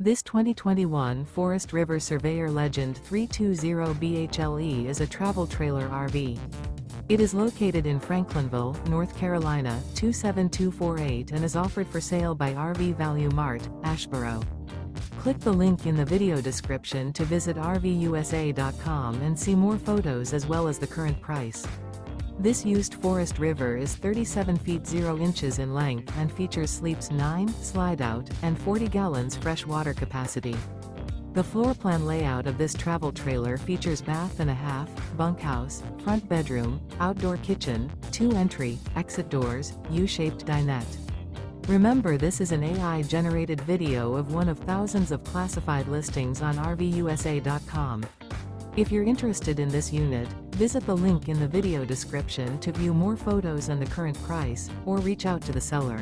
This 2021 Forest River Surveyor Legend 320 BHLE is a travel trailer RV. It is located in Franklinville, North Carolina, 27248 and is offered for sale by RV Value Mart, Asheboro. Click the link in the video description to visit RVUSA.com and see more photos as well as the current price. This used Forest River is 37 feet 0 inches in length and features sleeps 9, Slideout, and 40 gallons fresh water capacity. The floor plan layout of this travel trailer features bath and a half, bunkhouse, front bedroom, outdoor kitchen, 2 entry, exit doors, U-shaped dinette. Remember, this is an AI-generated video of one of thousands of classified listings on RVUSA.com. If you're interested in this unit, visit the link in the video description to view more photos and the current price, or reach out to the seller.